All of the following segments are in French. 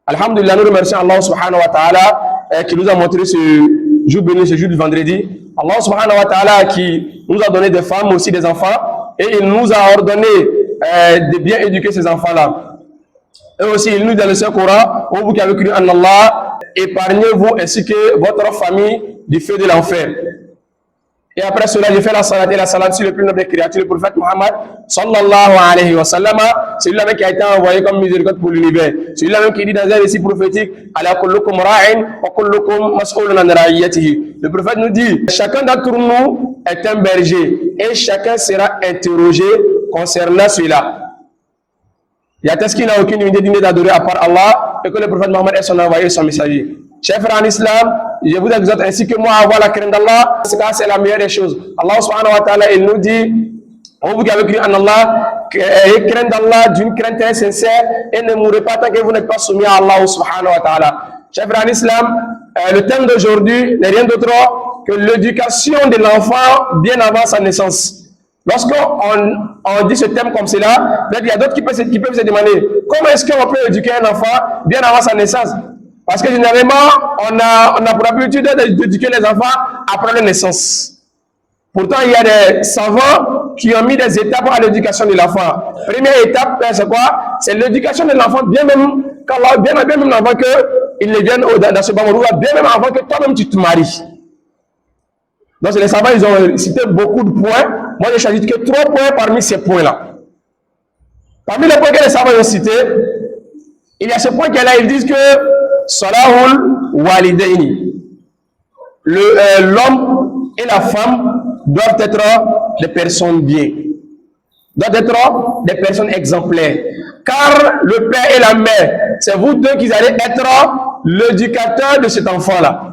Alhamdulillah, nous remercions Allah subhanahu wa ta'ala qui nous a montré ce jour béni, ce jour du vendredi. Allah subhanahu wa ta'ala qui nous a donné des femmes, mais aussi des enfants, et il nous a ordonné de bien éduquer ces enfants-là. Et aussi, il nous dit dans le Saint-Coran, vous qui avez cru en Allah, épargnez-vous ainsi que votre famille du feu de l'enfer. Et après cela, j'ai fait la salat et la salat sur le plus noble des créatures, le prophète Muhammad sallallahu alayhi wa sallam. C'est lui-même qui a été envoyé comme miséricorde pour l'univers. C'est lui-même qui dit dans un récit prophétique, ala kullukum ra'in wa kullukum mas'ulun an ra'iyatihi. Le prophète nous dit, chacun d'entre nous est un berger et chacun sera interrogé concernant cela. Il y a tel qui n'a aucune unité digne d'adorer à part Allah et que le prophète Muhammad est son envoyé et son messager. Chers frères en islam, je vous exhorte ainsi que moi à avoir la crainte d'Allah, c'est la meilleure des choses. Allah subhanahu wa ta'ala, il nous dit, vous qui avez cru en Allah, ayez crainte d'Allah d'une crainte sincère et ne mourrez pas tant que vous n'êtes pas soumis à Allah subhanahu wa ta'ala. Chers frères en islam, le thème d'aujourd'hui n'est rien d'autre que l'éducation de l'enfant bien avant sa naissance. Lorsqu'on dit ce thème comme cela, il y a d'autres qui peuvent se demander comment est-ce qu'on peut éduquer un enfant bien avant sa naissance? Parce que généralement, on a pour habitude d'éduquer les enfants après leur naissance. Pourtant, il y a des savants qui ont mis des étapes à l'éducation de l'enfant. Première étape, c'est quoi? C'est l'éducation de l'enfant, bien même avant qu'il ne vienne dans ce bas monde, bien même avant que toi-même tu te maries. Donc, les savants, ils ont cité beaucoup de points. Moi, j'ai choisi que 3 points parmi ces points-là. Parmi les points que les savants ont cités, il y a ce point qui est là, ils disent que Salahul Walidaini. L'homme et la femme doivent être des personnes bien. Doivent être des personnes exemplaires. Car le père et la mère, c'est vous deux qui allez être l'éducateur de cet enfant-là.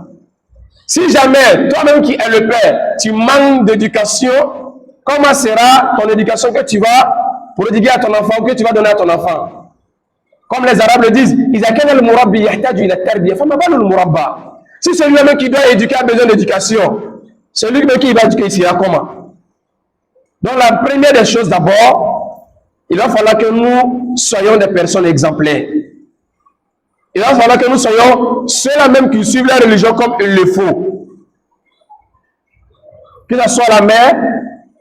Si jamais, toi-même qui es le père, tu manques d'éducation, comment sera ton éducation que tu vas prodiguer à ton enfant ou que tu vas donner à ton enfant? Comme les Arabes le disent, si celui-même qui doit éduquer a besoin d'éducation, celui-même qui va éduquer ici, comment? Donc la première des choses d'abord, il va falloir que nous soyons des personnes exemplaires. Il va falloir que nous soyons ceux-là même qui suivent la religion comme il le faut. Que ce soit la mère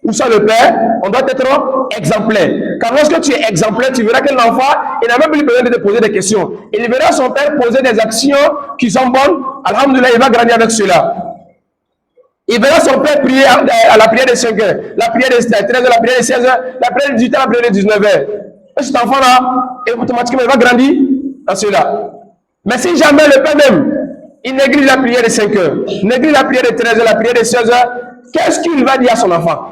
ou soit le père, on doit être exemplaire. Car lorsque tu es exemplaire, tu verras que l'enfant, il n'a même plus besoin de te poser des questions. Il verra son père poser des actions qui sont bonnes. Alhamdoulilah, il va grandir avec cela. Il verra son père prier à la prière de 5 heures, la prière de 13 heures, la prière de 16 heures, la prière de 18 heures, la prière de 19 heures. Et cet enfant-là, automatiquement, il va grandir dans cela. Mais si jamais le père même, il néglige la prière de 5 heures, néglige la prière de 13 heures, la prière de 16 heures, qu'est-ce qu'il va dire à son enfant?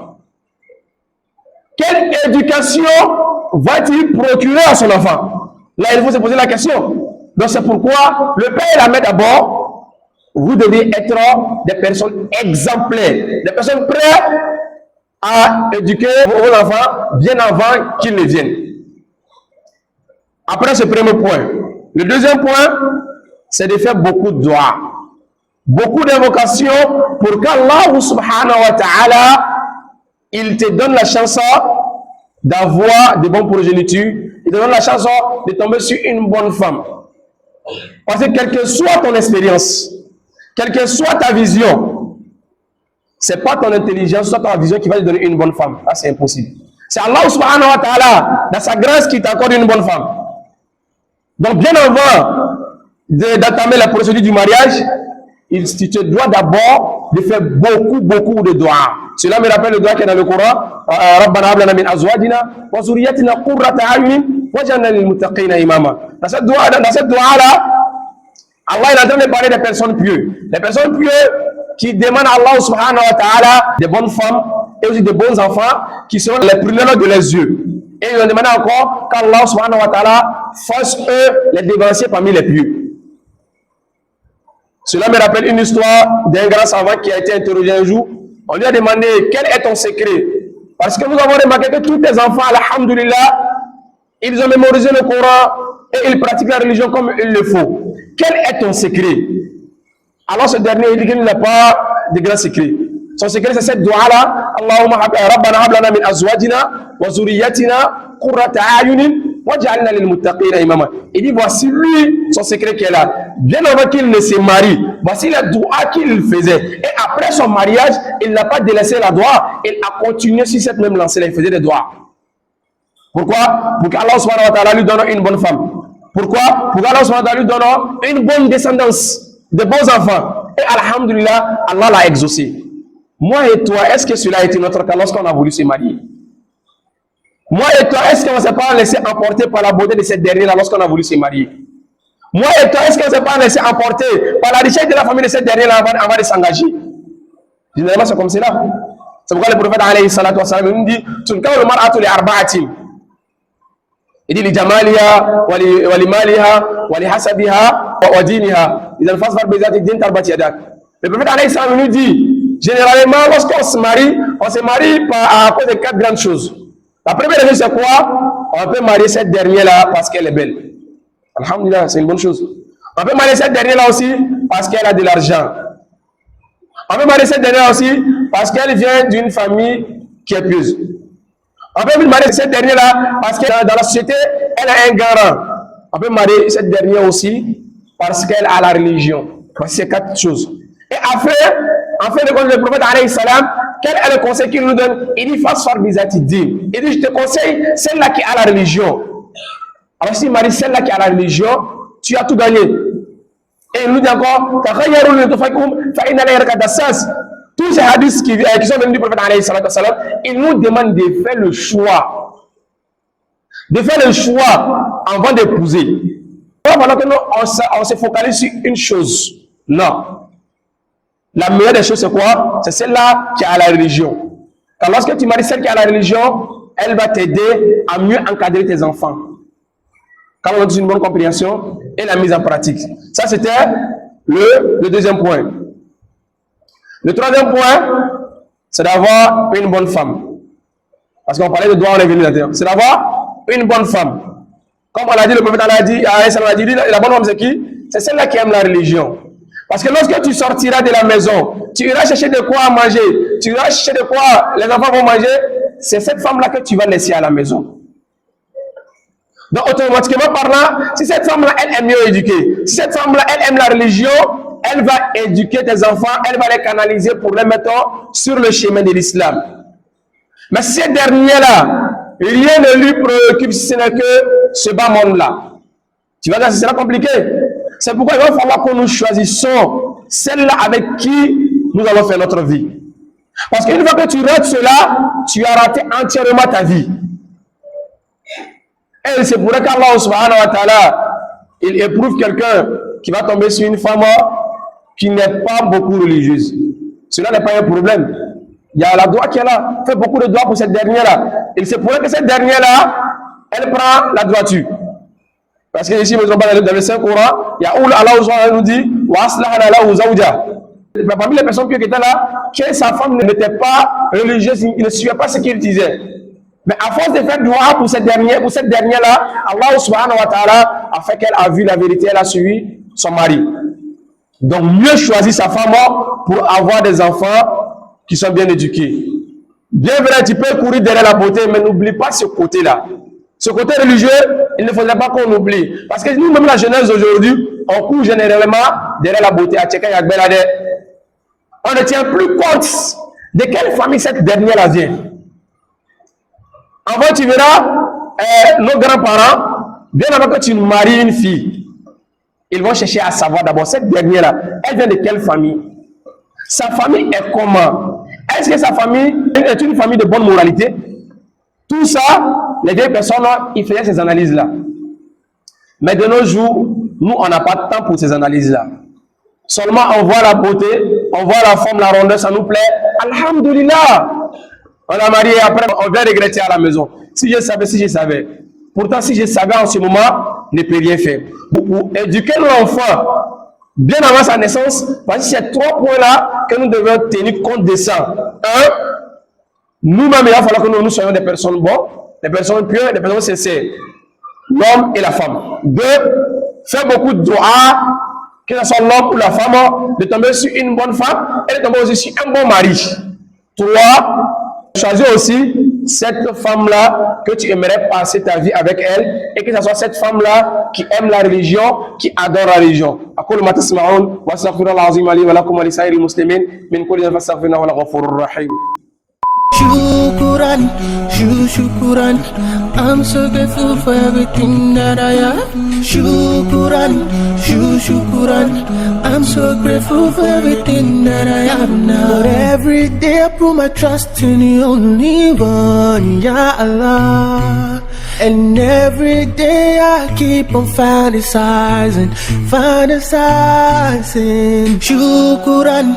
Quelle éducation va-t-il procurer à son enfant? Là, il faut se poser la question. Donc, c'est pourquoi le père et la mère d'abord, vous devez être des personnes exemplaires, des personnes prêtes à éduquer vos enfants bien avant qu'ils ne viennent. Après ce premier point, le deuxième point, c'est de faire beaucoup de doigts, beaucoup d'invocations pour qu'Allah subhanahu wa ta'ala, il te donne la chance d'avoir de bons progénitures, il te donne la chance de tomber sur une bonne femme. Parce que quelle que soit ton expérience, quelle que soit ta vision, ce n'est pas ton intelligence, soit ta vision qui va te donner une bonne femme. Ça, c'est impossible. C'est Allah subhanahu wa ta'ala, dans sa grâce, qui t'accorde une bonne femme. Donc, bien avant d'entamer la procédure du mariage, tu te dois d'abord de faire beaucoup de doigts. Cela me rappelle le doigt qui est dans le Coran. Rabbana hab lana min azwajina wa zurriyyatina qurrata a'yunin waj'alna lil muttaqina imama. Dans cette doigt-là, Allah est en train de parler des personnes pieuses. Les personnes pieuses qui demandent à Allah subhanahu wa ta'ala des bonnes femmes et aussi des bons enfants qui seront les prunelles de leurs yeux. Et ils ont demandé encore qu'Allah subhanahu wa ta'ala fasse eux les dévanciers parmi les pieux. Cela me rappelle une histoire d'un grand savant qui a été interrogé un jour. On lui a demandé quel est ton secret. Parce que nous avons remarqué que tous tes enfants, alhamdulillah, ils ont mémorisé le Coran et ils pratiquent la religion comme il le faut. Quel est ton secret? Alors ce dernier, il dit qu'il n'a pas de grand secret. Son secret, c'est cette dua-là. Allahumma rabbana hab lana min azwajina wa zurriyyatina qurrata a'yunin Il dit, voici lui, son secret qui est là. Bien avant qu'il ne se marie, voici la doua qu'il faisait. Et après son mariage, il n'a pas délaissé la doua, il a continué sur cette même lancée-là, il faisait des doigts. Pourquoi? Pour qu'Allah subhanahu wa ta'ala lui donne une bonne femme. Pourquoi? Pour qu'Allah subhanahu wa ta'ala lui donne une bonne descendance, de bons enfants. Et alhamdulillah, Allah l'a exaucé. Moi et toi, est-ce que cela a été notre cas lorsqu'on a voulu se marier? Moi et toi, est-ce qu'on ne s'est pas laissé emporter par la beauté de cette dernière-là lorsqu'on a voulu se marier? Moi et toi, est-ce qu'on ne s'est pas laissé emporter par la richesse de la famille de cette dernière-là avant de s'engager? Généralement, c'est comme cela. C'est pourquoi le prophète alayhi salatu wa salam nous dit Tulkaw mar'atu li arba'atin. Il dit li jamaliha wa li maliha wa li hasabiha wa diniha. Idan fasfar bi zati din tarbat yadak. Le prophète alayhi salam nous dit généralement, lorsqu'on se marie à cause de 4 grandes choses. La première chose, c'est quoi? On peut marier cette dernière-là parce qu'elle est belle. Alhamdulillah, c'est une bonne chose. On peut marier cette dernière-là aussi parce qu'elle a de l'argent. On peut marier cette dernière aussi parce qu'elle vient d'une famille qui est pieuse. On peut marier cette dernière-là parce que dans la société, elle a un garant. On peut marier cette dernière aussi parce qu'elle a la religion. Voici ces 4 choses. Et après, en fin de compte, le prophète alayhi salam, quel est le conseil qu'il nous donne? Il dit fasfar bizati din. Il dit, je te conseille celle-là qui a la religion. Alors si marie celle-là qui a la religion, tu as tout gagné. Et il nous dit encore, tous ces hadiths qui sont venus du prophète alayhi salam, il nous demande de faire le choix. De faire le choix avant d'épouser. Voilà que nous, on se focalise sur une chose. Non. La meilleure des choses, c'est quoi? C'est celle-là qui a la religion. Car lorsque tu maries celle qui a la religion, elle va t'aider à mieux encadrer tes enfants. Quand on a une bonne compréhension et la mise en pratique. Ça, c'était le deuxième point. Le troisième point, c'est d'avoir une bonne femme. Parce qu'on parlait de droit, on est venu là-dedans. C'est d'avoir une bonne femme. Comme on l'a dit, le prophète a dit, la bonne femme, c'est qui? C'est celle-là qui aime la religion. Parce que lorsque tu sortiras de la maison, tu iras chercher de quoi manger, tu iras chercher de quoi les enfants vont manger, c'est cette femme-là que tu vas laisser à la maison. Donc automatiquement parlant, si cette femme-là, elle est mieux éduquée, si cette femme-là, elle aime la religion, elle va éduquer tes enfants, elle va les canaliser pour les mettre sur le chemin de l'islam. Mais si cette dernière-là, rien ne lui préoccupe si ce n'est que ce bas monde-là, tu vas dire que c'est compliqué. C'est pourquoi il va falloir que nous choisissons celle-là avec qui nous allons faire notre vie. Parce qu'une fois que tu rates cela, tu as raté entièrement ta vie. Et c'est pour ça qu'Allah subhanahu wa ta'ala, il éprouve quelqu'un qui va tomber sur une femme qui n'est pas beaucoup religieuse. Cela n'est pas un problème. Il y a la doigt qui est là. Fais beaucoup de doigts pour cette dernière-là. Il se pourrait que cette dernière-là, elle prend la droiture. Parce que ici, dans le Saint-Coran, il y a où Allah nous dit parmi les personnes qui étaient là, que sa femme n'était pas religieuse, il ne suivait pas ce qu'il disait. Mais à force de faire doigt pour cette dernière-là, Allah subhanahu wa ta'ala a fait qu'elle a vu la vérité, elle a suivi son mari. Donc, mieux choisir sa femme pour avoir des enfants qui sont bien éduqués. Bien vrai, tu peux courir derrière la beauté, mais n'oublie pas ce côté-là. Ce côté religieux, il ne faudrait pas qu'on oublie. Parce que nous-mêmes, la jeunesse d'aujourd'hui, on court généralement derrière la beauté. On ne tient plus compte de quelle famille cette dernière-là vient. Avant, tu verras nos grands-parents, bien avant que tu maries une fille, ils vont chercher à savoir d'abord cette dernière-là, elle vient de quelle famille? Sa famille est comment? Est-ce que sa famille est une famille de bonne moralité? Tout ça, les vieilles personnes, ils faisaient ces analyses-là. Mais de nos jours, nous, on n'a pas de temps pour ces analyses-là. Seulement, on voit la beauté, on voit la forme, la rondeur, ça nous plaît. Alhamdulillah! On a marié, après, on vient regretter à la maison. Si je savais. Pourtant, si je savais en ce moment, je ne peux rien faire. Pour éduquer l'enfant, bien avant sa naissance, parce que c'est 3 points-là que nous devons tenir compte de ça. 1, nous-mêmes, il va falloir que nous soyons des personnes bonnes, des personnes pures, des personnes sincères. L'homme et la femme. 2, faire beaucoup de doigts, que ce soit l'homme ou la femme, de tomber sur une bonne femme et de tomber aussi sur un bon mari. 3, choisir aussi cette femme-là que tu aimerais passer ta vie avec elle et que ce soit cette femme-là qui aime la religion, qui adore la religion. أقول ما تسمعون وأستغفر الله العظيم لي ولكم ولسائر المسلمين من كل ذنب فاستغفروه إنه هو الغفور الرحيم. Shukran, shukran, I'm so grateful for everything that I have. Shukran, shukran, I'm so grateful for everything that I have now. But every day I put my trust in the only one, Ya Allah. And every day I keep on fantasizing. Shukran,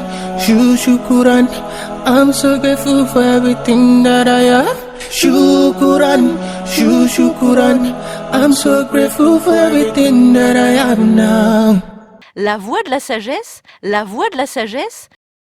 shukran, I'm so grateful for everything that I have. Shukran, shukran, I'm so grateful for everything that I have now. La voix de la sagesse